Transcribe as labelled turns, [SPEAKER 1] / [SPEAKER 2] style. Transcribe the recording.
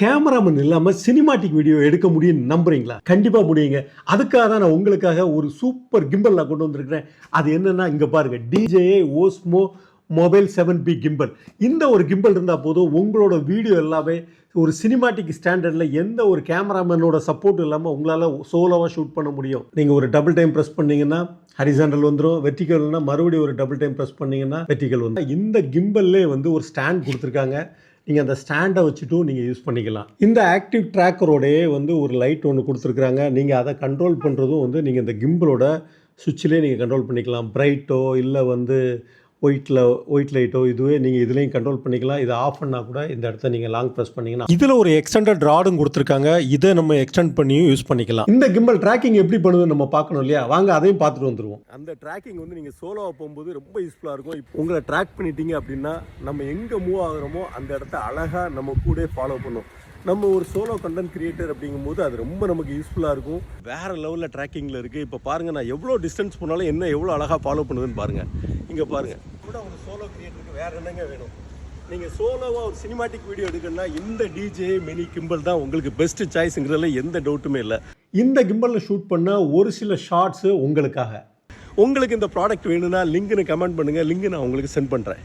[SPEAKER 1] Cameraman இல்லாமல் cinematic video எடுக்க முடியும்னு நம்புறீங்களா? கண்டிப்பாக முடியுங்க. அதுக்காக தான் நான் உங்களுக்காக ஒரு சூப்பர் கிம்பல் நான் கொண்டு வந்திருக்கிறேன். அது என்னன்னா இங்கே பாருங்க, DJI Osmo Mobile 7B gimbal. இந்த ஒரு கிம்பல் இருந்தால் போதும், உங்களோட வீடியோ எல்லாமே ஒரு சினிமாட்டிக் ஸ்டாண்டர்டில் எந்த ஒரு கேமராமேனோட சப்போர்ட் இல்லாமல் உங்களால் சோலோவாக ஷூட் பண்ண முடியும். நீங்கள் ஒரு டபுள் டைம் ப்ரெஸ் பண்ணீங்கன்னா ஹரிசாண்டல் வந்துடும், வெர்டிகல்னா மறுபடியும் ஒரு டபுள் டைம் ப்ரெஸ் பண்ணீங்கன்னா வெர்டிகல் வந்துடும். இந்த கிம்பல்லே வந்து ஒரு ஸ்டாண்ட் கொடுத்துருக்காங்க. நீங்கள் அந்த ஸ்டாண்டை வச்சுட்டும் நீங்கள் யூஸ் பண்ணிக்கலாம். இந்த ஆக்டிவ் ட்ராக்கரோடையே வந்து ஒரு லைட் ஒன்று கொடுத்துருக்குறாங்க. நீங்கள் அதை கண்ட்ரோல் பண்ணுறதும் வந்து நீங்கள் இந்த கிம்பலோட சுவிட்சிலே நீங்கள் கண்ட்ரோல் பண்ணிக்கலாம். பிரைட்டோ இல்லை வந்து ஒயிட் லைட்டோ இதுவே நீங்கள் இதுலேயும் கண்ட்ரோல் பண்ணிக்கலாம். இதை ஆஃப் பண்ணால் கூட இந்த இடத்த நீங்கள் லாங் ப்ரெஸ் பண்ணிங்கன்னா இதில் ஒரு எக்ஸ்டெண்டட் ராடும் கொடுத்துருக்காங்க. இதை நம்ம எக்ஸ்டெண்ட் பண்ணியும் யூஸ் பண்ணிக்கலாம். இந்த கிம்பல் ட்ராக்கிங் எப்படி பண்ணுதுன்னு நம்ம பார்க்கணும் இல்லையா? வாங்க அதையும் பார்த்துட்டு வந்துடுவோம். அந்த ட்ராக்கிங் வந்து நீங்கள் சோலோவாக போகும்போது ரொம்ப யூஸ்ஃபுல்லாக இருக்கும். உங்களை ட்ராக் பண்ணிட்டீங்க அப்படின்னா நம்ம எங்கே மூவ் ஆகுறோமோ அந்த இடத்த அழகாக நம்ம கூட ஃபாலோ பண்ணும். நம்ம ஒரு சோலோ கண்டென்ட் கிரியேட்டர் அப்படிங்கும்போது அது ரொம்ப நமக்கு யூஸ்ஃபுல்லாக இருக்கும். வேறு லெவலில் ட்ராக்கிங்கில் இருக்குது. இப்போ பாருங்கள், நான் எவ்வளோ டிஸ்டன்ஸ் போனாலும் என்ன எவ்வளோ அழகாக ஃபாலோ பண்ணுதுன்னு பாருங்கள். இங்கே பாருங்கள், கூட ஒரு சோலோ கிரியேட்டருக்கு வேறு என்னங்க வேணும்? நீங்கள் சோலோவாக ஒரு சினிமாட்டிக் வீடியோ எடுக்கணும்னா இந்த DJI மினி கிம்பல் தான் உங்களுக்கு பெஸ்ட்டு சாய்ஸுங்கிறதுல எந்த டவுட்டுமே இல்லை. இந்த கிம்பலில் ஷூட் பண்ண ஒரு சில ஷார்ட்ஸு உங்களுக்காக. உங்களுக்கு இந்த ப்ராடக்ட் வேணும்னா லிங்க்னு கமெண்ட் பண்ணுங்கள். லிங்க் நான் உங்களுக்கு சென்ட் பண்ணுறேன்.